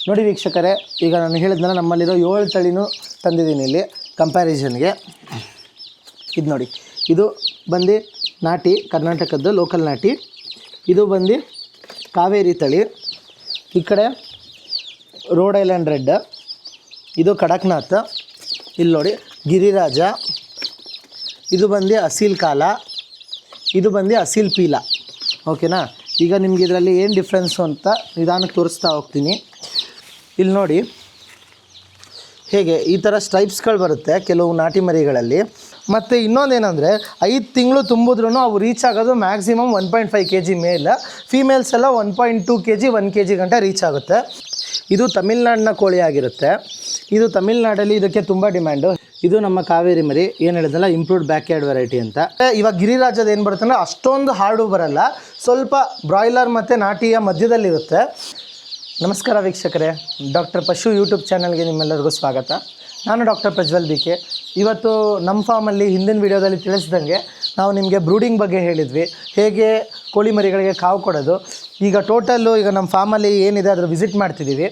ನೋಡಿ ವೀಕ್ಷಕರೇ, ಈಗ ನಾನು ಹೇಳಿದ್ನಲ್ಲ ನಮ್ಮಲ್ಲಿರೋ 7 ತಳಿನೂ ತಂದಿದ್ದೀನಿ ಇಲ್ಲಿ ಕಂಪ್ಯಾರಿಸನ್ಗೆ. ಇದು ನೋಡಿ, ಇದು ಬಂದು ನಾಟಿ ಕರ್ನಾಟಕದ್ದು ಲೋಕಲ್ ನಾಟಿ. ಇದು ಬಂದು ಕಾವೇರಿ ತಳಿ. ಈ ಕಡೆ ರೋಡ್ ಐಲ್ಯಾಂಡ್ ರೆಡ್, ಇದು ಕಡಕ್ನಾಥ್. ಇಲ್ಲಿ ನೋಡಿ ಗಿರಿರಾಜ. ಇದು ಬಂದು ಅಸೀಲ್ ಕಾಲ, ಇದು ಬಂದು ಅಸೀಲ್ ಪೀಲ. ಓಕೆನಾ. ಈಗ ನಿಮ್ಗೆ ಇದರಲ್ಲಿ ಏನು ಡಿಫ್ರೆನ್ಸು ಅಂತ ನಿಧಾನಕ್ಕೆ ತೋರಿಸ್ತಾ ಹೋಗ್ತೀನಿ. ಇಲ್ಲಿ ನೋಡಿ ಹೇಗೆ ಈ ಥರ ಸ್ಟ್ರೈಪ್ಸ್ಗಳು ಬರುತ್ತೆ ಕೆಲವು ನಾಟಿ ಮರಿಗಳಲ್ಲಿ. ಮತ್ತು ಇನ್ನೊಂದೇನೆಂದರೆ 5 ತಿಂಗಳು ತುಂಬಿದ್ರೂ ಅವು ರೀಚ್ ಆಗೋದು ಮ್ಯಾಕ್ಸಿಮಮ್ 1.5 kg ಮೇಲೆ. ಫೀಮೇಲ್ಸ್ ಎಲ್ಲ 1.2 kg 1 kg ಗಂಟ ರೀಚ್ ಆಗುತ್ತೆ. ಇದು ತಮಿಳ್ನಾಡಿನ ಕೋಳಿ ಆಗಿರುತ್ತೆ. ಇದು ತಮಿಳ್ನಾಡಲ್ಲಿ ಇದಕ್ಕೆ ತುಂಬ ಡಿಮ್ಯಾಂಡು. ಇದು ನಮ್ಮ ಕಾವೇರಿ ಮರಿ, ಏನು ಹೇಳಿದ್ನಲ್ಲ ಇಂಪ್ರೂವ್ಡ್ ಬ್ಯಾಕ್ಯಾರ್ಡ್ ವೆರೈಟಿ ಅಂತ. ಇವಾಗ ಗಿರಿರಾಜದ ಏನು ಬರುತ್ತೆ ಅಂದರೆ ಅಷ್ಟೊಂದು ಹಾರ್ಡು ಬರಲ್ಲ, ಸ್ವಲ್ಪ ಬ್ರಾಯ್ಲರ್ ಮತ್ತು ನಾಟಿಯ ಮಧ್ಯದಲ್ಲಿರುತ್ತೆ. ನಮಸ್ಕಾರ ವೀಕ್ಷಕರೇ, ಡಾಕ್ಟರ್ ಪಶು ಯೂಟ್ಯೂಬ್ ಚಾನಲ್ಗೆ ನಿಮ್ಮೆಲ್ಲರಿಗೂ ಸ್ವಾಗತ. ನಾನು ಡಾಕ್ಟರ್ ಪ್ರಜ್ವಲ್ BK. ಇವತ್ತು ನಮ್ಮ ಫಾರ್ಮಲ್ಲಿ ಹಿಂದಿನ ವಿಡಿಯೋದಲ್ಲಿ ತಿಳಿಸಿದಂಗೆ ನಾವು ನಿಮಗೆ ಬ್ರೂಡಿಂಗ್ ಬಗ್ಗೆ ಹೇಳಿದ್ವಿ, ಹೇಗೆ ಕೋಳಿ ಮರಿಗಳಿಗೆ ಕಾವು ಕೊಡೋದು. ಈಗ ಟೋಟಲ್ಲು ಈಗ ನಮ್ಮ ಫಾರ್ಮಲ್ಲಿ ಏನಿದೆ ಅದರ ವಿಸಿಟ್ ಮಾಡ್ತಿದ್ದೀವಿ.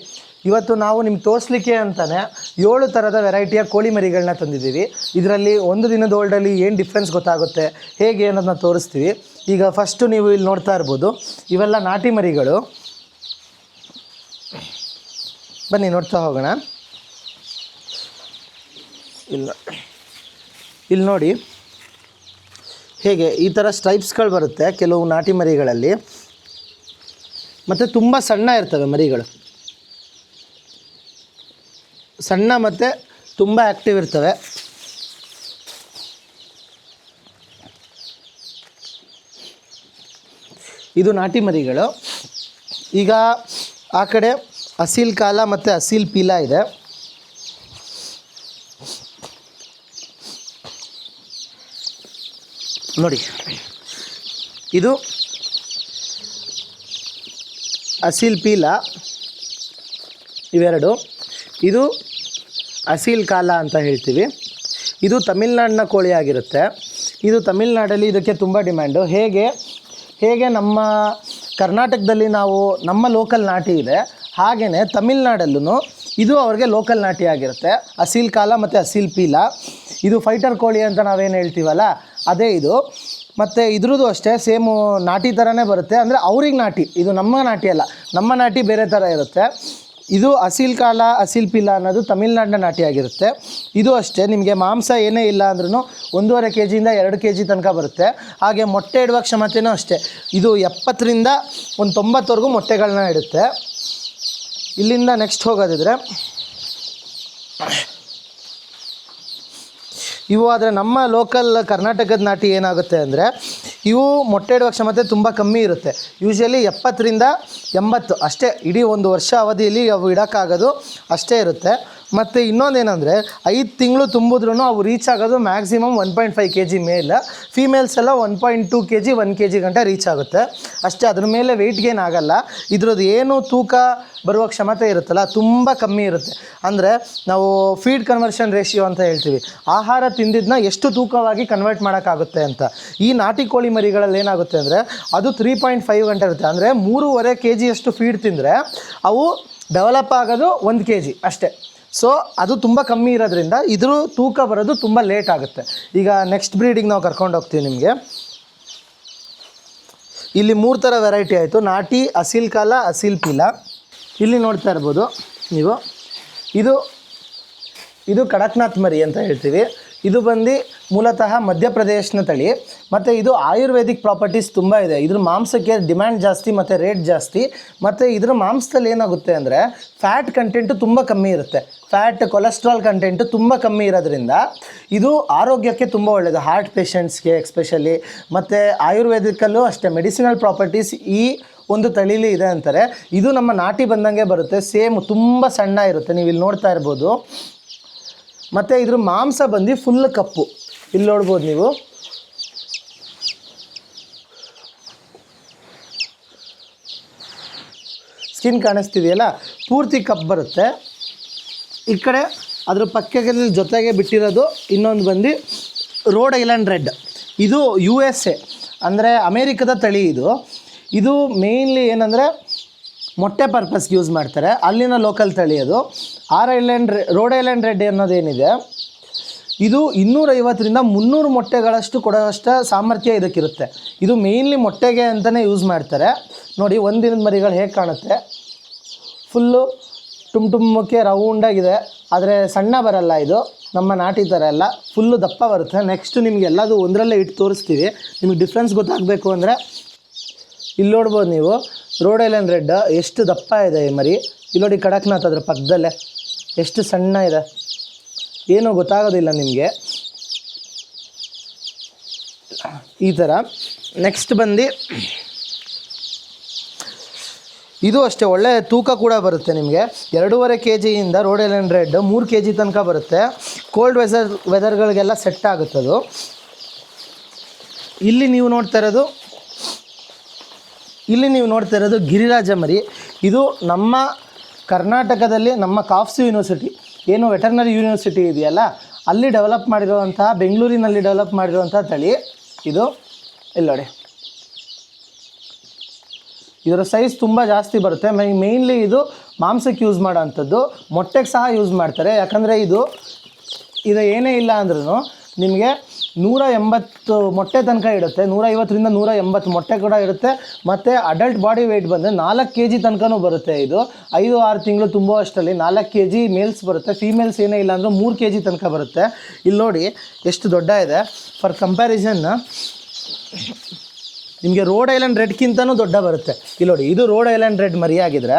ಇವತ್ತು ನಾವು ನಿಮ್ಗೆ ತೋರಿಸ್ಲಿಕ್ಕೆ ಅಂತಲೇ 7 ಥರದ ವೆರೈಟಿಯ ಕೋಳಿ ಮರಿಗಳನ್ನ ತಂದಿದ್ದೀವಿ. ಇದರಲ್ಲಿ ಒಂದು ದಿನದ ಓಲ್ಡಲ್ಲಿ ಏನು ಡಿಫ್ರೆನ್ಸ್ ಗೊತ್ತಾಗುತ್ತೆ, ಹೇಗೆ ಅನ್ನೋದನ್ನ ತೋರಿಸ್ತೀವಿ. ಈಗ ಫಸ್ಟು ನೀವು ಇಲ್ಲಿ ನೋಡ್ತಾ ಇರ್ಬೋದು, ಇವೆಲ್ಲ ನಾಟಿ ಮರಿಗಳು. ಬನ್ನಿ ನೋಡ್ತಾ ಹೋಗೋಣ. ಇಲ್ಲಿ ನೋಡಿ ಹೇಗೆ ಈ ಥರ ಸ್ಟ್ರೈಪ್ಸ್ಗಳು ಬರುತ್ತೆ ಕೆಲವು ನಾಟಿ ಮರಿಗಳಲ್ಲಿ. ಮತ್ತು ತುಂಬ ಸಣ್ಣ ಇರ್ತವೆ ಮರಿಗಳು, ಸಣ್ಣ ಮತ್ತು ತುಂಬ ಆ್ಯಕ್ಟಿವ್ ಇರ್ತವೆ. ಇದು ನಾಟಿ ಮರಿಗಳು. ಈಗ ಆ ಕಡೆ ಅಸೀಲ್ ಕಾಲ ಮತ್ತು ಅಸೀಲ್ ಪೀಲ ಇದೆ. ನೋಡಿ, ಇದು ಅಸೀಲ್ ಪೀಲ ಇವೆರಡು. ಇದು ಅಸೀಲ್ ಕಾಲ ಅಂತ ಹೇಳ್ತೀವಿ. ಇದು ತಮಿಳ್ನಾಡಿನ ಕೋಳಿ ಆಗಿರುತ್ತೆ. ಇದು ತಮಿಳ್ನಾಡಲ್ಲಿ ಇದಕ್ಕೆ ತುಂಬ ಡಿಮ್ಯಾಂಡು. ಹೇಗೆ ನಮ್ಮ ಕರ್ನಾಟಕದಲ್ಲಿ ನಾವು ನಮ್ಮ ಲೋಕಲ್ ನಾಟಿ ಇದೆ, ಹಾಗೆಯೇ ತಮಿಳ್ನಾಡಲ್ಲೂ ಇದು ಅವ್ರಿಗೆ ಲೋಕಲ್ ನಾಟಿ ಆಗಿರುತ್ತೆ. ಅಸೀಲ್ ಕಾಲ ಮತ್ತು ಅಸೀಲ್ ಪೀಲ. ಇದು ಫೈಟರ್ ಕೋಳಿ ಅಂತ ನಾವೇನು ಹೇಳ್ತೀವಲ್ಲ ಅದೇ ಇದು. ಮತ್ತು ಇದ್ರದ್ದು ಅಷ್ಟೇ ಸೇಮು ನಾಟಿ ಥರನೇ ಬರುತ್ತೆ, ಅಂದರೆ ಅವ್ರಿಗೆ ನಾಟಿ. ಇದು ನಮ್ಮ ನಾಟಿ ಅಲ್ಲ, ನಮ್ಮ ನಾಟಿ ಬೇರೆ ಥರ ಇರುತ್ತೆ. ಇದು ಅಸೀಲ್ ಕಾಲ ಅಸೀಲ್ ಪೀಲ ಅನ್ನೋದು ತಮಿಳ್ನಾಡಿನ ನಾಟಿ ಆಗಿರುತ್ತೆ. ಇದು ಅಷ್ಟೇ, ನಿಮಗೆ ಮಾಂಸ ಏನೇ ಇಲ್ಲ ಅಂದ್ರೂ 1.5 kg ಇಂದ 2 kg ತನಕ ಬರುತ್ತೆ. ಹಾಗೆ ಮೊಟ್ಟೆ ಇಡುವ ಕ್ಷಮತೆಯೂ ಅಷ್ಟೇ. ಇದು 70ರಿಂದ 90ವರೆಗೂ ಮೊಟ್ಟೆಗಳನ್ನ ಇಡುತ್ತೆ. ಇಲ್ಲಿಂದ ನೆಕ್ಸ್ಟ್ ಹೋಗೋದಿದ್ರೆ ಇವು ಆದರೆ ನಮ್ಮ ಲೋಕಲ್ ಕರ್ನಾಟಕದ ನಾಟಿ ಏನಾಗುತ್ತೆ ಅಂದರೆ ಇವು ಮೊಟ್ಟೆ ಇಡುವ ಕ್ಷಮತೆ ತುಂಬ ಕಮ್ಮಿ ಇರುತ್ತೆ. ಯೂಶ್ವಲಿ 70ರಿಂದ 80 ಅಷ್ಟೇ ಇಡೀ ಒಂದು ವರ್ಷ ಅವಧಿಯಲ್ಲಿ ಅವು ಇಡೋಕ್ಕಾಗೋದು ಅಷ್ಟೇ ಇರುತ್ತೆ. ಮತ್ತು ಇನ್ನೊಂದೇನೆಂದರೆ 5 ತಿಂಗಳು ತುಂಬಿದ್ರೂ ಅವು ರೀಚ್ ಆಗೋದು ಮ್ಯಾಕ್ಸಿಮಮ್ 1.5 kg ಮೇಲೆ. ಫೀಮೇಲ್ಸ್ ಎಲ್ಲ 1.2 kg 1 kg ಗಂಟ ರೀಚ್ ಆಗುತ್ತೆ ಅಷ್ಟೇ. ಅದ್ರ ಮೇಲೆ ವೆಯ್ಟ್ ಗೇನ್ ಆಗೋಲ್ಲ. ಇದ್ರದ್ದು ಏನು ತೂಕ ಬರುವ ಕ್ಷಮತೆ ಇರುತ್ತಲ್ಲ ತುಂಬ ಕಮ್ಮಿ ಇರುತ್ತೆ. ಅಂದರೆ ನಾವು ಫೀಡ್ ಕನ್ವರ್ಷನ್ ರೇಷಿಯೋ ಅಂತ ಹೇಳ್ತೀವಿ, ಆಹಾರ ತಿಂದಿದ್ದನ್ನ ಎಷ್ಟು ತೂಕವಾಗಿ ಕನ್ವರ್ಟ್ ಮಾಡೋಕ್ಕಾಗುತ್ತೆ ಅಂತ. ಈ ನಾಟಿ ಕೋಳಿ ಮರಿಗಳಲ್ಲಿ ಏನಾಗುತ್ತೆ ಅಂದರೆ ಅದು 3.5 ಗಂಟೆ ಇರುತ್ತೆ. ಅಂದರೆ 3.5 kg ಅಷ್ಟು ಫೀಡ್ ತಿಂದರೆ ಅವು ಡೆವಲಪ್ ಆಗೋದು 1 kg ಅಷ್ಟೇ. ಸೊ ಅದು ತುಂಬ ಕಮ್ಮಿ ಇರೋದ್ರಿಂದ ಇದ್ರ ತೂಕ ಬರೋದು ತುಂಬ ಲೇಟ್ ಆಗುತ್ತೆ. ಈಗ ನೆಕ್ಸ್ಟ್ ಬ್ರೀಡಿಂಗ್ ನಾವು ಕರ್ಕೊಂಡು ಹೋಗ್ತೀವಿ ನಿಮಗೆ. ಇಲ್ಲಿ 3 ಥರ ವೆರೈಟಿ ಆಯಿತು, ನಾಟಿ, ಅಸೀಲ್ ಕಾಲ, ಅಸೀಲ್ ಪೀಲ. ಇಲ್ಲಿ ನೋಡ್ತಾ ಇರ್ಬೋದು ನೀವು, ಇದು ಕಡಕ್ನಾಥ್ ಮರಿ ಅಂತ ಹೇಳ್ತೀವಿ. ಇದು ಬಂದು ಮೂಲತಃ ಮಧ್ಯಪ್ರದೇಶನ ತಳಿ. ಮತ್ತು ಇದು ಆಯುರ್ವೇದಿಕ್ ಪ್ರಾಪರ್ಟೀಸ್ ತುಂಬ ಇದೆ. ಇದ್ರ ಮಾಂಸಕ್ಕೆ ಡಿಮ್ಯಾಂಡ್ ಜಾಸ್ತಿ ಮತ್ತು ರೇಟ್ ಜಾಸ್ತಿ. ಮತ್ತು ಇದ್ರ ಮಾಂಸದಲ್ಲಿ ಏನಾಗುತ್ತೆ ಅಂದರೆ ಫ್ಯಾಟ್ ಕಂಟೆಂಟು ತುಂಬ ಕಮ್ಮಿ ಇರುತ್ತೆ. ಫ್ಯಾಟ್, ಕೊಲೆಸ್ಟ್ರಾಲ್ ಕಂಟೆಂಟು ತುಂಬ ಕಮ್ಮಿ ಇರೋದ್ರಿಂದ ಇದು ಆರೋಗ್ಯಕ್ಕೆ ತುಂಬ ಒಳ್ಳೆಯದು, ಹಾರ್ಟ್ ಪೇಷಂಟ್ಸ್ಗೆ ಎಕ್ಸ್ಪೆಷಲಿ. ಮತ್ತು ಆಯುರ್ವೇದಿಕಲ್ಲೂ ಅಷ್ಟೇ ಮೆಡಿಸಿನಲ್ ಪ್ರಾಪರ್ಟೀಸ್ ಈ ಒಂದು ತಳಿಲಿ ಇದೆ ಅಂತಾರೆ. ಇದು ನಮ್ಮ ನಾಟಿ ಬಂದಂಗೆ ಬರುತ್ತೆ, ಸೇಮ್ ತುಂಬ ಸಣ್ಣ ಇರುತ್ತೆ, ನೀವು ಇಲ್ಲಿ ನೋಡ್ತಾ ಇರ್ಬೋದು. ಮತ್ತು ಇದ್ರ ಮಾಂಸ ಬಂದು ಫುಲ್ ಕಪ್ಪು, ಇಲ್ಲಿ ನೋಡ್ಬೋದು ನೀವು. ಸ್ಕಿನ್ ಕಾಣಿಸ್ತಿದೆಯಲ್ಲ, ಪೂರ್ತಿ ಕಪ್ಪು ಬರುತ್ತೆ. ಈ ಕಡೆ ಅದ್ರ ಪಕ್ಕದಲ್ಲಿ ಜೊತೆಗೆ ಬಿಟ್ಟಿರೋದು ಇನ್ನೊಂದು ಬಂದು ರೋಡ್ ಐಲ್ಯಾಂಡ್ ರೆಡ್. ಇದು USA ಅಂದರೆ ಅಮೇರಿಕದ ತಳಿ. ಇದು ಮೇಯ್ನ್ಲಿ ಏನಂದರೆ ಮೊಟ್ಟೆ ಪರ್ಪಸ್ಗೆ ಯೂಸ್ ಮಾಡ್ತಾರೆ. ಅಲ್ಲಿನ ಲೋಕಲ್ ತಳಿ ಅದು. ರೋಡ್ ಐಲ್ಯಾಂಡ್ ರೆಡ್ ಅನ್ನೋದೇನಿದೆ ಇದು 250ರಿಂದ 300 ಮೊಟ್ಟೆಗಳಷ್ಟು ಕೊಡೋಷ್ಟು ಸಾಮರ್ಥ್ಯ ಇದಕ್ಕಿರುತ್ತೆ. ಇದು ಮೇಯ್ನ್ಲಿ ಮೊಟ್ಟೆಗೆ ಅಂತಲೇ ಯೂಸ್ ಮಾಡ್ತಾರೆ. ನೋಡಿ ಒಂದಿನದ ಮರಿಗಳು ಹೇಗೆ ಕಾಣುತ್ತೆ, ಫುಲ್ಲು ಟುಮ್ಟುಮ್ಮಕ್ಕೆ ರೌಂಡಾಗಿದೆ, ಆದರೆ ಸಣ್ಣ ಬರಲ್ಲ. ಇದು ನಮ್ಮ ನಾಟಿ ಥರ ಎಲ್ಲ ಫುಲ್ಲು ದಪ್ಪ ಬರುತ್ತೆ. ನೆಕ್ಸ್ಟು ನಿಮ್ಗೆ ಎಲ್ಲದು ಒಂದರಲ್ಲೇ ಇಟ್ಟು ತೋರಿಸ್ತೀವಿ. ನಿಮಗೆ ಡಿಫ್ರೆನ್ಸ್ ಗೊತ್ತಾಗಬೇಕು ಅಂದರೆ ಇಲ್ಲಿ ನೋಡ್ಬೋದು ನೀವು, ರೋಡ್ ಐಲ್ಯಾಂಡ್ ರೆಡ್ ಎಷ್ಟು ದಪ್ಪ ಇದೆ ಈ ಮರಿ. ಇಲ್ಲಿ ನೋಡಿ ಕಡಕ್ನಾಥ್ ಅದ್ರ ಪಕ್ಕದಲ್ಲೇ ಎಷ್ಟು ಸಣ್ಣ ಇದೆ, ಏನೂ ಗೊತ್ತಾಗೋದಿಲ್ಲ ನಿಮಗೆ ಈ ಥರ. ನೆಕ್ಸ್ಟ್ ಬಂದು ಇದು ಅಷ್ಟೇ ಒಳ್ಳೆ ತೂಕ ಕೂಡ ಬರುತ್ತೆ ನಿಮಗೆ. 2.5 kg Rhode Island red 3 kg ತನಕ ಬರುತ್ತೆ. ಕೋಲ್ಡ್ ವೆದರ್ಗಳಿಗೆಲ್ಲ ಸೆಟ್ ಆಗುತ್ತದು. ಇಲ್ಲಿ ನೀವು ನೋಡ್ತಾ ಇರೋದು ಗಿರಿರಾಜ ಮರಿ. ಇದು ನಮ್ಮ ಕರ್ನಾಟಕದಲ್ಲಿ ನಮ್ಮ ಕಾಫ್ಸು ಯೂನಿವರ್ಸಿಟಿ ಏನು ವೆಟರ್ನರಿ ಯೂನಿವರ್ಸಿಟಿ ಇದೆಯಲ್ಲ, ಅಲ್ಲಿ ಡೆವಲಪ್ ಮಾಡಿರುವಂತಹ, ಬೆಂಗಳೂರಿನಲ್ಲಿ ಡೆವಲಪ್ ಮಾಡಿರುವಂಥ ತಳಿ ಇದು. ಇಲ್ಲಿ ನೋಡಿ, ಇದರ ಸೈಜ್ ತುಂಬ ಜಾಸ್ತಿ ಬರುತ್ತೆ. ಮೇಯ್ನ್ಲಿ ಇದು ಮಾಂಸಕ್ಕೆ ಯೂಸ್ ಮಾಡೋ ಅಂಥದ್ದು, ಮೊಟ್ಟೆಗೆ ಸಹ ಯೂಸ್ ಮಾಡ್ತಾರೆ. ಯಾಕಂದರೆ ಇದು ಏನೇ ಇಲ್ಲ ಅಂದ್ರೂ ನಿಮಗೆ 180 ಮೊಟ್ಟೆ ತನಕ ಇಡುತ್ತೆ. 150ರಿಂದ 180 ಮೊಟ್ಟೆ ಕೂಡ ಇರುತ್ತೆ. ಮತ್ತು ಅಡಲ್ಟ್ ಬಾಡಿ ವೆಯ್ಟ್ ಬಂದರೆ 4 kg ತನಕನೂ ಬರುತ್ತೆ. ಇದು 5-6 ತಿಂಗಳು ತುಂಬೋ ಅಷ್ಟರಲ್ಲಿ 4 kg ಮೇಲ್ಸ್ ಬರುತ್ತೆ. ಫೀಮೇಲ್ಸ್ ಏನೇ ಇಲ್ಲ ಅಂದರೂ 3 kg ತನಕ ಬರುತ್ತೆ. ಇಲ್ಲಿ ನೋಡಿ ಎಷ್ಟು ದೊಡ್ಡ ಇದೆ. ಫಾರ್ ಕಂಪ್ಯಾರಿಸನ್ ನಿಮಗೆ ರೋಡ್ ಐಲ್ಯಾಂಡ್ ರೆಡ್ಗಿಂತನೂ ದೊಡ್ಡ ಬರುತ್ತೆ. ಇಲ್ಲಿ ನೋಡಿ, ಇದು ರೋಡ್ ಐಲ್ಯಾಂಡ್ ರೆಡ್ ಮರಿಯಾಗಿದ್ರೆ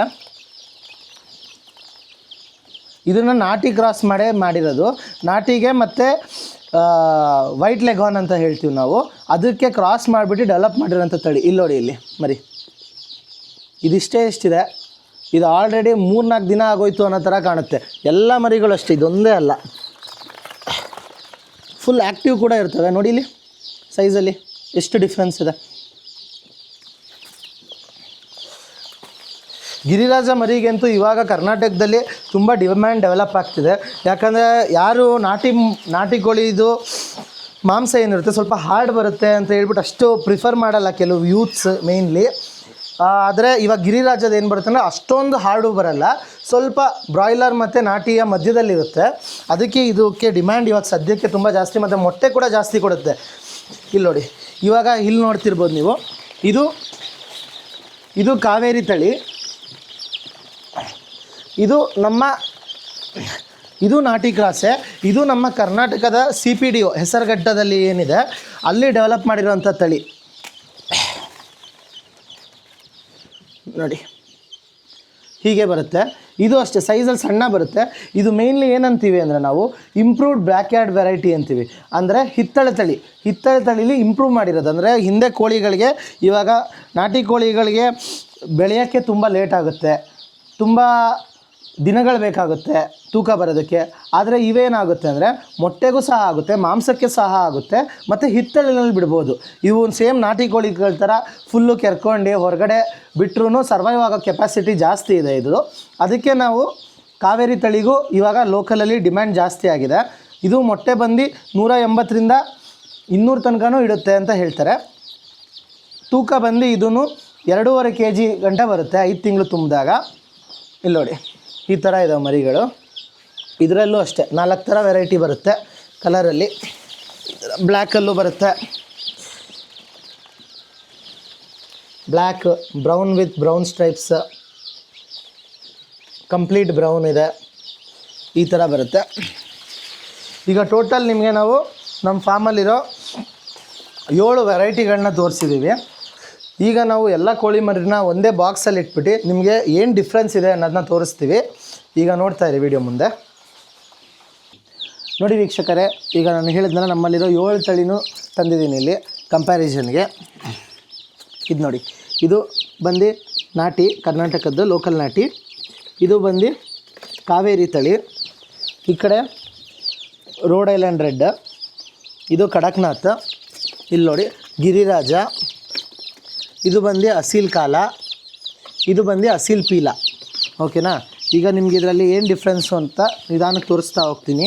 ಇದನ್ನು ನಾಟಿ ಕ್ರಾಸ್ ಮಾಡಿರೋದು. ನಾಟಿಗೆ ಮತ್ತು ವೈಟ್ ಲೆಗಾನ್ ಅಂತ ಹೇಳ್ತೀವಿ ನಾವು, ಅದಕ್ಕೆ ಕ್ರಾಸ್ ಮಾಡಿಬಿಟ್ಟು ಡೆವಲಪ್ ಮಾಡಿರೋಂಥ ತಳಿ. ಇಲ್ಲಿ ನೋಡಿ, ಇಲ್ಲಿ ಮರಿ ಇದಿಷ್ಟೇ ಎಷ್ಟಿದೆ. ಇದು ಆಲ್ರೆಡಿ 3-4 ದಿನ ಆಗೋಯ್ತು ಅನ್ನೋ ಥರ ಕಾಣುತ್ತೆ. ಎಲ್ಲ ಮರಿಗಳು ಅಷ್ಟೇ, ಇದೊಂದೇ ಅಲ್ಲ, ಫುಲ್ ಆ್ಯಕ್ಟಿವ್ ಕೂಡ ಇರ್ತವೆ. ನೋಡಿ ಇಲ್ಲಿ ಸೈಜಲ್ಲಿ ಎಷ್ಟು ಡಿಫ್ರೆನ್ಸ್ ಇದೆ. ಗಿರಿರಾಜ ಮರಿಗಂತೂ ಇವಾಗ ಕರ್ನಾಟಕದಲ್ಲಿ ತುಂಬ ಡಿಮ್ಯಾಂಡ್ ಡೆವಲಪ್ ಆಗ್ತಿದೆ. ಯಾಕಂದರೆ ಯಾರು ನಾಟಿ ಕೋಳಿದು ಮಾಂಸ ಏನಿರುತ್ತೆ ಸ್ವಲ್ಪ ಹಾರ್ಡ್ ಬರುತ್ತೆ ಅಂತ ಹೇಳ್ಬಿಟ್ಟು ಅಷ್ಟು ಪ್ರಿಫರ್ ಮಾಡಲ್ಲ ಕೆಲವು ಯೂತ್ಸ್ ಮೇಯ್ನ್ಲಿ. ಆದರೆ ಇವಾಗ ಗಿರಿರಾಜದ ಏನು ಬರುತ್ತೆ ಅಂದರೆ ಅಷ್ಟೊಂದು ಹಾರ್ಡು ಬರಲ್ಲ, ಸ್ವಲ್ಪ ಬ್ರಾಯ್ಲರ್ ಮತ್ತು ನಾಟಿಯ ಮಧ್ಯದಲ್ಲಿರುತ್ತೆ. ಅದಕ್ಕೆ ಇದಕ್ಕೆ ಡಿಮ್ಯಾಂಡ್ ಇವಾಗ ಸದ್ಯಕ್ಕೆ ತುಂಬ ಜಾಸ್ತಿ, ಮತ್ತು ಮೊಟ್ಟೆ ಕೂಡ ಜಾಸ್ತಿ ಕೊಡುತ್ತೆ. ಇಲ್ಲಿ ನೋಡಿ, ಇವಾಗ ಇಲ್ಲಿ ನೋಡ್ತಿರ್ಬೋದು ನೀವು, ಇದು ಕಾವೇರಿ ತಳಿ. ಇದು ನಾಟಿ ಕ್ರಾಸೆ. ಇದು ನಮ್ಮ ಕರ್ನಾಟಕದ CPDO ಹೆಸರುಘಟ್ಟದಲ್ಲಿ ಏನಿದೆ ಅಲ್ಲಿ ಡೆವಲಪ್ ಮಾಡಿರೋಂಥ ತಳಿ. ನೋಡಿ ಹೀಗೆ ಬರುತ್ತೆ. ಇದು ಅಷ್ಟೇ ಸೈಜಲ್ಲಿ ಸಣ್ಣ ಬರುತ್ತೆ. ಇದು ಮೇಯ್ನ್ಲಿ ಏನಂತೀವಿ ಅಂದರೆ ನಾವು ಇಂಪ್ರೂವ್ಡ್ ಬ್ಲ್ಯಾಕ್ ಯಾರ್ಡ್ ವೆರೈಟಿ ಅಂತೀವಿ. ಅಂದರೆ ಹಿತ್ತಳೆ ತಳಿಲಿ ಇಂಪ್ರೂವ್ ಮಾಡಿರೋದು. ಅಂದರೆ ಹಿಂದೆ ಕೋಳಿಗಳಿಗೆ, ಇವಾಗ ನಾಟಿ ಕೋಳಿಗಳಿಗೆ ಬೆಳೆಯೋಕ್ಕೆ ತುಂಬ ಲೇಟ್ ಆಗುತ್ತೆ, ತುಂಬ ದಿನಗಳು ಬೇಕಾಗುತ್ತೆ ತೂಕ ಬರೋದಕ್ಕೆ. ಆದರೆ ಇವೇನಾಗುತ್ತೆ ಅಂದರೆ ಮೊಟ್ಟೆಗೂ ಸಹ ಆಗುತ್ತೆ, ಮಾಂಸಕ್ಕೆ ಸಹ ಆಗುತ್ತೆ, ಮತ್ತು ಹಿತ್ತಳಿನಲ್ಲಿ ಬಿಡ್ಬೋದು. ಇವು ಸೇಮ್ ನಾಟಿ ಕೋಳಿಗಳ ಥರ ಫುಲ್ಲು ಕೆರ್ಕೊಂಡು ಹೊರಗಡೆ ಬಿಟ್ಟರೂ ಸರ್ವೈವ್ ಆಗೋ ಕೆಪಾಸಿಟಿ ಜಾಸ್ತಿ ಇದೆ ಇದು. ಅದಕ್ಕೆ ನಾವು ಕಾವೇರಿ ತಳಿಗೂ ಇವಾಗ ಲೋಕಲಲ್ಲಿ ಡಿಮ್ಯಾಂಡ್ ಜಾಸ್ತಿ ಆಗಿದೆ. ಇದು ಮೊಟ್ಟೆ ಬಂದು 180ರಿಂದ 200 ತನಕನೂ ಇಡುತ್ತೆ ಅಂತ ಹೇಳ್ತಾರೆ. ತೂಕ ಬಂದು ಇದೂ 2.5 kg ಗಂಟೆ ಬರುತ್ತೆ 5 ತಿಂಗಳು ತುಂಬಿದಾಗ. ಇಲ್ಲಿ ನೋಡಿ, ಈ ಥರ ಇದಾವೆ ಮರಿಗಳು. ಇದರಲ್ಲೂ ಅಷ್ಟೇ 4 ಥರ ವೆರೈಟಿ ಬರುತ್ತೆ ಕಲರಲ್ಲಿ. ಬ್ಲ್ಯಾಕಲ್ಲೂ ಬರುತ್ತೆ, black, brown with brown stripes, complete brown ಇದೆ, ಈ ಥರ ಬರುತ್ತೆ. ಈಗ ಟೋಟಲ್ ನಿಮಗೆ ನಾವು ನಮ್ಮ ಫಾರ್ಮಲ್ಲಿರೋ 7 ವೆರೈಟಿಗಳನ್ನ ತೋರಿಸಿದ್ದೀವಿ. ಈಗ ನಾವು ಎಲ್ಲ ಕೋಳಿ ಮರಿನ ಒಂದೇ ಬಾಕ್ಸಲ್ಲಿ ಇಟ್ಬಿಟ್ಟು ನಿಮಗೆ ಏನು ಡಿಫ್ರೆನ್ಸ್ ಇದೆ ಅನ್ನೋದನ್ನ ತೋರಿಸ್ತೀವಿ. ಈಗ ನೋಡ್ತಾ ಇರಿ ವಿಡಿಯೋ ಮುಂದೆ. ನೋಡಿ ವೀಕ್ಷಕರೇ, ಈಗ ನಾನು ಹೇಳಿದ್ನಲ್ಲ ನಮ್ಮಲ್ಲಿರೋ 7 ತಳಿನೂ ತಂದಿದ್ದೀನಿ ಇಲ್ಲಿ ಕಂಪ್ಯಾರಿಸನ್ಗೆ. ಇದು ನೋಡಿ, ಇದು ಬಂದು ನಾಟಿ, ಕರ್ನಾಟಕದ್ದು ಲೋಕಲ್ ನಾಟಿ. ಇದು ಬಂದು ಕಾವೇರಿ ತಳಿ. ಈ ಕಡೆ ರೋಡ್ ಐಲ್ಯಾಂಡ್ ರೆಡ್, ಇದು ಕಡಕ್ನಾಥ್. ಇಲ್ಲಿ ನೋಡಿ ಗಿರಿರಾಜ, ಇದು ಬಂದು ಅಸೀಲ್ ಕಾಲ, ಇದು ಬಂದು ಅಸೀಲ್ ಪೀಲ. ಓಕೆನಾ? ಈಗ ನಿಮಗೆ ಇದರಲ್ಲಿ ಏನು ಡಿಫ್ರೆನ್ಸು ಅಂತ ನಿಧಾನಕ್ಕೆ ತೋರಿಸ್ತಾ ಹೋಗ್ತೀನಿ.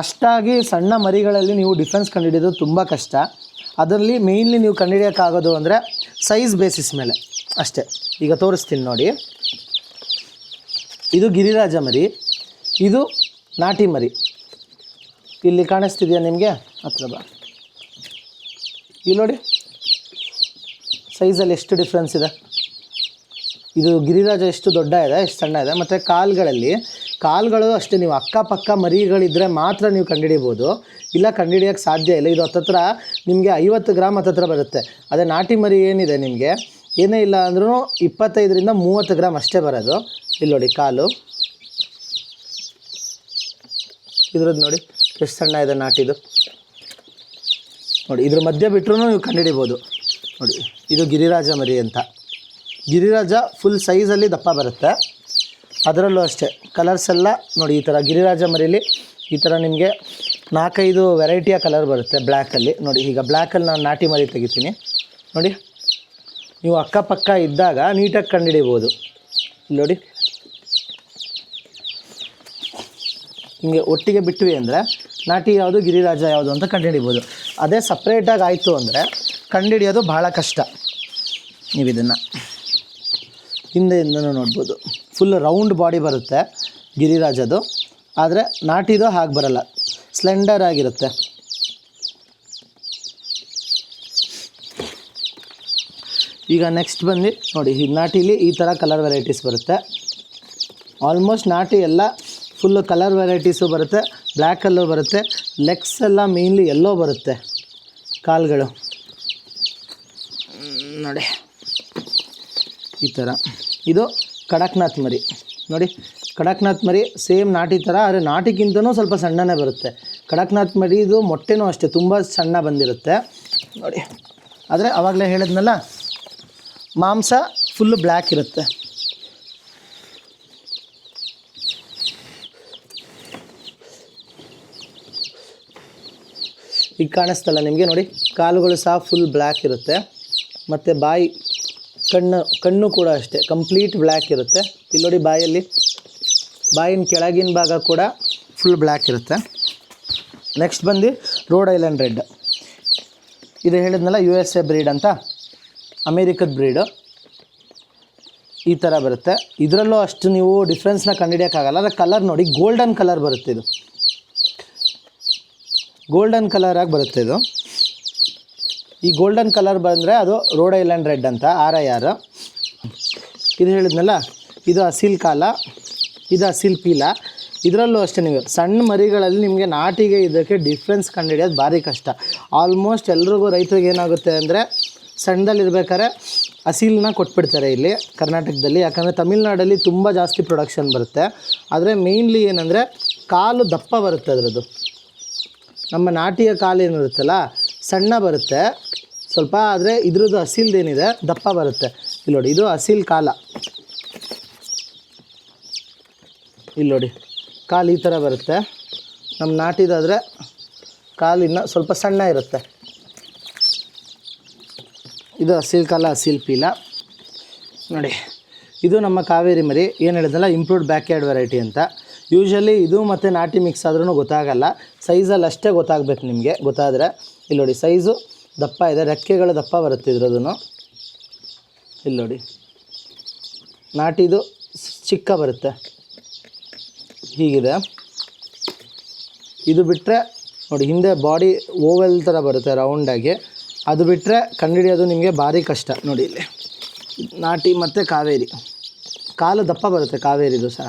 ಅಷ್ಟಾಗಿ ಸಣ್ಣ ಮರಿಗಳಲ್ಲಿ ನೀವು ಡಿಫ್ರೆನ್ಸ್ ಕಂಡುಹಿಡಿಯೋದು ತುಂಬ ಕಷ್ಟ. ಅದರಲ್ಲಿ ಮೇಯ್ನ್ಲಿ ನೀವು ಕಂಡುಹಿಡಿಯೋಕ್ಕಾಗೋದು ಅಂದರೆ ಸೈಜ್ ಬೇಸಿಸ್ ಮೇಲೆ ಅಷ್ಟೇ. ಈಗ ತೋರಿಸ್ತೀನಿ ನೋಡಿ. ಇದು ಗಿರಿರಾಜ ಮರಿ, ಇದು ನಾಟಿ ಮರಿ. ಇಲ್ಲಿ ಕಾಣಿಸ್ತಿದೆಯಾ ನಿಮಗೆ? ಹತ್ರ ಬಾ. ಇಲ್ಲಿ ನೋಡಿ ಸೈಜಲ್ಲಿ ಎಷ್ಟು ಡಿಫ್ರೆನ್ಸ್ ಇದೆ. ಇದು ಗಿರಿರಾಜ ಎಷ್ಟು ದೊಡ್ಡ ಇದೆ, ಎಷ್ಟು ಸಣ್ಣ ಇದೆ. ಮತ್ತು ಕಾಲುಗಳು ಅಷ್ಟೇ, ನೀವು ಅಕ್ಕಪಕ್ಕ ಮರಿಗಳಿದ್ದರೆ ಮಾತ್ರ ನೀವು ಕಂಡುಹಿಡಿಬೋದು, ಇಲ್ಲ ಕಂಡುಹಿಡಿಯೋಕ್ಕೆ ಸಾಧ್ಯ ಇಲ್ಲ. ಇದು ಹತ್ತತ್ರ ನಿಮಗೆ 50 ಗ್ರಾಮ್ ಹತ್ತತ್ರ ಬರುತ್ತೆ. ಅದೇ ನಾಟಿ ಮರಿ ಏನಿದೆ ನಿಮಗೆ ಏನೇ ಇಲ್ಲ ಅಂದ್ರೂ 25ರಿಂದ 30 ಗ್ರಾಮ್ ಅಷ್ಟೇ ಬರೋದು. ಇಲ್ಲಿ ನೋಡಿ ಕಾಲು ಇದ್ರದ್ದು ನೋಡಿ ಎಷ್ಟು ಸಣ್ಣ ಇದೆ ನಾಟಿದು. ನೋಡಿ ಇದ್ರ ಮಧ್ಯೆ ಬಿಟ್ಟರೂ ನೀವು ಕಂಡುಹಿಡಿಬೋದು. ನೋಡಿ ಇದು ಗಿರಿರಾಜ ಮರಿ ಅಂತ. ಗಿರಿರಾಜ ಫುಲ್ ಸೈಜಲ್ಲಿ ದಪ್ಪ ಬರುತ್ತೆ. ಅದರಲ್ಲೂ ಅಷ್ಟೇ ಕಲರ್ಸ್ ಎಲ್ಲ ನೋಡಿ ಈ ಥರ ಗಿರಿರಾಜ ಮರೀಲಿ ಈ ಥರ ನಿಮಗೆ 4-5 ವೆರೈಟಿಯ ಕಲರ್ ಬರುತ್ತೆ ಬ್ಲ್ಯಾಕಲ್ಲಿ. ನೋಡಿ ಈಗ ಬ್ಲ್ಯಾಕಲ್ಲಿ ನಾನು ನಾಟಿ ಮರಿ ತೆಗಿತೀನಿ. ನೋಡಿ ನೀವು ಅಕ್ಕಪಕ್ಕ ಇದ್ದಾಗ ನೀಟಾಗಿ ಕಂಡುಹಿಡಿಬೋದು. ನೋಡಿ ಹಿಂಗೆ ಒಟ್ಟಿಗೆ ಬಿಟ್ವಿ ಅಂದರೆ ನಾಟಿ ಯಾವುದು ಗಿರಿರಾಜ ಯಾವುದು ಅಂತ ಕಂಡುಹಿಡಿಬೋದು. ಅದೇ ಸಪ್ರೇಟಾಗಿ ಆಯಿತು ಅಂದರೆ ಕಂಡುಹಿಡಿಯೋದು ಭಾಳ ಕಷ್ಟ. ನೀವು ಇದನ್ನು ಹಿಂದೆಯಿಂದನೂ ನೋಡ್ಬೋದು, ಫುಲ್ ರೌಂಡ್ ಬಾಡಿ ಬರುತ್ತೆ ಗಿರಿರಾಜದು. ಆದರೆ ನಾಟಿದು ಹಾಗೆ ಬರಲ್ಲ, ಸ್ಲೆಂಡರ್ ಆಗಿರುತ್ತೆ. ಈಗ ನೆಕ್ಸ್ಟ್ ಬಂದು ನೋಡಿ ಈ ನಾಟಿಲಿ ಈ ಥರ ಕಲರ್ ವೆರೈಟೀಸ್ ಬರುತ್ತೆ. ಆಲ್ಮೋಸ್ಟ್ ನಾಟಿ ಎಲ್ಲ ಫುಲ್ಲು ಕಲರ್ ವೆರೈಟೀಸು ಬರುತ್ತೆ, ಬ್ಲ್ಯಾಕಲ್ಲೂ ಬರುತ್ತೆ. ಲೆಗ್ಸ್ ಎಲ್ಲ ಮೇಯ್ನ್ಲಿ ಎಲ್ಲೋ ಬರುತ್ತೆ. ಕಾಲುಗಳು ನೋಡಿ ಈ ಥರ. ಇದು ಕಡಕ್ನಾಥ್ ಮರಿ. ನೋಡಿ ಕಡಕ್ನಾಥ್ ಮರಿ ಸೇಮ್ ನಾಟಿ ಥರ, ಆದರೆ ನಾಟಿಗಿಂತನೂ ಸ್ವಲ್ಪ ಸಣ್ಣನೇ ಬರುತ್ತೆ. ಕಡಕ್ನಾಥ್ ಮರಿ ಇದು ಮೊಟ್ಟೆನೂ ಅಷ್ಟೇ ತುಂಬ ಸಣ್ಣ ಬಂದಿರುತ್ತೆ ನೋಡಿ. ಆದರೆ ಆವಾಗಲೇ ಹೇಳಿದ್ನಲ್ಲ ಮಾಂಸ ಫುಲ್ಲು ಬ್ಲ್ಯಾಕ್ ಇರುತ್ತೆ. ಈಗ ಕಾಣಿಸ್ತಲ್ಲ ನಿಮಗೆ, ನೋಡಿ ಕಾಲುಗಳು ಸಹ ಫುಲ್ ಬ್ಲ್ಯಾಕ್ ಇರುತ್ತೆ. ಮತ್ತು ಬಾಯಿ ಕಣ್ಣು ಕೂಡ ಅಷ್ಟೇ ಕಂಪ್ಲೀಟ್ ಬ್ಲ್ಯಾಕ್ ಇರುತ್ತೆ. ಇಲ್ಲಿ ನೋಡಿ ಬಾಯಿನ ಕೆಳಗಿನ ಭಾಗ ಕೂಡ ಫುಲ್ ಬ್ಲ್ಯಾಕ್ ಇರುತ್ತೆ. ನೆಕ್ಸ್ಟ್ ಬಂದು ರೋಡ್ ಐಲ್ಯಾಂಡ್ ರೆಡ್. ಇದು ಹೇಳಿದ್ನಲ್ಲ USA ಬ್ರೀಡ್ ಅಂತ, ಅಮೇರಿಕದ ಬ್ರೀಡು. ಈ ಥರ ಬರುತ್ತೆ. ಇದರಲ್ಲೂ ಅಷ್ಟು ನೀವು ಡಿಫ್ರೆನ್ಸ್ನ ಕಂಡುಹಿಡಿಯೋಕ್ಕಾಗಲ್ಲ. ಅದರ ಕಲರ್ ನೋಡಿ ಗೋಲ್ಡನ್ ಕಲರ್ ಬರುತ್ತೆ. ಇದು ಗೋಲ್ಡನ್ ಕಲರಾಗಿ ಬರುತ್ತೆ. ಈ ಗೋಲ್ಡನ್ ಕಲರ್ ಬಂದರೆ ಅದು ರೋಡ್ ಐಲ್ಯಾಂಡ್ ರೆಡ್ ಅಂತ, RIR. ಇದು ಹೇಳಿದ್ನಲ್ಲ ಇದು ಅಸೀಲ್ ಕಾಲ, ಇದು ಅಸೀಲ್ ಪೀಲ. ಇದರಲ್ಲೂ ಅಷ್ಟೇ ನೀವು ಸಣ್ಣ ಮರಿಗಳಲ್ಲಿ ನಿಮಗೆ ನಾಟಿಗೆ ಇದಕ್ಕೆ ಡಿಫ್ರೆನ್ಸ್ ಕಂಡುಹಿಡಿಯೋದು ಭಾರಿ ಕಷ್ಟ. ಆಲ್ಮೋಸ್ಟ್ ಎಲ್ರಿಗೂ ರೈತರಿಗೆ ಏನಾಗುತ್ತೆ ಅಂದರೆ ಸಣ್ಣದಲ್ಲಿರ್ಬೇಕಾದ್ರೆ ಅಸೀಲನ್ನ ಕೊಟ್ಬಿಡ್ತಾರೆ ಇಲ್ಲಿ ಕರ್ನಾಟಕದಲ್ಲಿ. ಯಾಕಂದರೆ ತಮಿಳ್ನಾಡಲ್ಲಿ ತುಂಬ ಜಾಸ್ತಿ ಪ್ರೊಡಕ್ಷನ್ ಬರುತ್ತೆ. ಆದರೆ ಮೇಯ್ನ್ಲಿ ಏನಂದರೆ ಕಾಲು ದಪ್ಪ ಬರುತ್ತೆ ಅದರದ್ದು. ನಮ್ಮ ನಾಟಿಯ ಕಾಲು ಏನಿರುತ್ತಲ್ಲ ಸಣ್ಣ ಬರುತ್ತೆ ಸ್ವಲ್ಪ, ಆದರೆ ಇದ್ರದ್ದು ಅಸೀಲ್ದೇನಿದೆ ದಪ್ಪ ಬರುತ್ತೆ. ಇಲ್ಲಿ ನೋಡಿ ಇದು ಅಸೀಲ್ ಕಾಲ. ಇಲ್ಲಿ ನೋಡಿ ಕಾಲು ಈ ಥರ ಬರುತ್ತೆ. ನಮ್ಮ ನಾಟಿದಾದರೆ ಕಾಲಿನ ಸ್ವಲ್ಪ ಸಣ್ಣ ಇರುತ್ತೆ. ಇದು ಅಸೀಲ್ ಕಾಲ, ಅಸೀಲ್ ಪೀಲ. ನೋಡಿ ಇದು ನಮ್ಮ ಕಾವೇರಿ ಮರಿ. ಏನು ಹೇಳಿದ್ನಲ್ಲ ಇಂಪ್ರೂವ್ಡ್ ಬ್ಯಾಕ್ಯಾರ್ಡ್ ವೆರೈಟಿ ಅಂತ. ಯೂಶ್ವಲಿ ಇದು ಮತ್ತು ನಾಟಿ ಮಿಕ್ಸ್ ಆದ್ರೂ ಗೊತ್ತಾಗಲ್ಲ, ಸೈಜಲ್ಲಿ ಅಷ್ಟೇ ಗೊತ್ತಾಗಬೇಕು ನಿಮಗೆ. ಗೊತ್ತಾದರೆ ಇಲ್ಲಿ ನೋಡಿ ಸೈಜು ದಪ್ಪ ಇದೆ, ರೆಕ್ಕೆಗಳು ದಪ್ಪ ಬರುತ್ತೆ ಇದ್ರದ್ದು. ಇಲ್ಲಿ ನೋಡಿ ನಾಟಿದು ಚಿಕ್ಕ ಬರುತ್ತೆ ಹೀಗಿದೆ. ಇದು ಬಿಟ್ಟರೆ ನೋಡಿ ಹಿಂದೆ ಬಾಡಿ ಓವೆಲ್ ಥರ ಬರುತ್ತೆ ರೌಂಡಾಗಿ. ಅದು ಬಿಟ್ಟರೆ ಕಂಡುಹಿಡಿಯೋದು ನಿಮಗೆ ಭಾರಿ ಕಷ್ಟ. ನೋಡಿ ಇಲ್ಲಿ ನಾಟಿ ಮತ್ತು ಕಾವೇರಿ ಕಾಲು ದಪ್ಪ ಬರುತ್ತೆ ಕಾವೇರಿದು ಸಹ.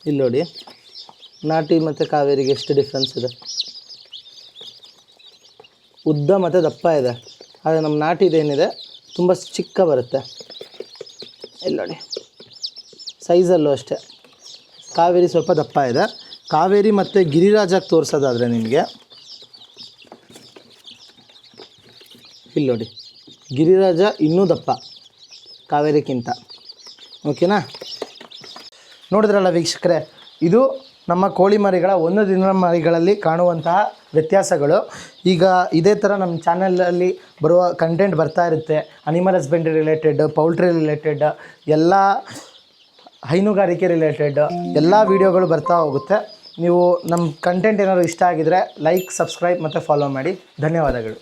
ಇಲ್ಲಿ ನೋಡಿ ನಾಟಿ ಮತ್ತು ಕಾವೇರಿಗೆ ಎಷ್ಟು ಡಿಫ್ರೆನ್ಸ್ ಇದೆ. ಉದ್ದ ಮತ್ತು ದಪ್ಪ ಇದೆ, ಆದರೆ ನಮ್ಮ ನಾಟಿದೇನಿದೆ ತುಂಬ ಚಿಕ್ಕ ಬರುತ್ತೆ. ಇಲ್ಲಿ ನೋಡಿ ಸೈಜಲ್ಲೂ ಅಷ್ಟೇ ಕಾವೇರಿ ಸ್ವಲ್ಪ ದಪ್ಪ ಇದೆ. ಕಾವೇರಿ ಮತ್ತು ಗಿರಿರಾಜಕ್ಕೆ ತೋರಿಸೋದಾದರೆ ನಿಮಗೆ ಇಲ್ಲಿ ನೋಡಿ ಗಿರಿರಾಜ ಇನ್ನೂ ದಪ್ಪ ಕಾವೇರಿಗಿಂತ. ಓಕೆನಾ? ನೋಡಿದ್ರಲ್ಲ ವೀಕ್ಷಕರೇ, ಇದು ನಮ್ಮ ಕೋಳಿ ಮರಿಗಳ ಒಂದು ದಿನದ ಮರಿಗಳಲ್ಲಿ ಕಾಣುವಂತಹ ವ್ಯತ್ಯಾಸಗಳು. ಈಗ ಇದೇ ಥರ ನಮ್ಮ ಚಾನಲಲ್ಲಿ ಬರುವ ಕಂಟೆಂಟ್ ಬರ್ತಾ ಇರುತ್ತೆ. Animal husbandry related, poultry related, ಎಲ್ಲ ಹೈನುಗಾರಿಕೆ ರಿಲೇಟೆಡ್ ಎಲ್ಲ ವೀಡಿಯೋಗಳು ಬರ್ತಾ ಹೋಗುತ್ತೆ. ನೀವು ನಮ್ಮ ಕಂಟೆಂಟ್ ಏನಾದರೂ ಇಷ್ಟ ಆಗಿದರೆ ಲೈಕ್, ಸಬ್ಸ್ಕ್ರೈಬ್ ಮತ್ತು ಫಾಲೋ ಮಾಡಿ. ಧನ್ಯವಾದಗಳು.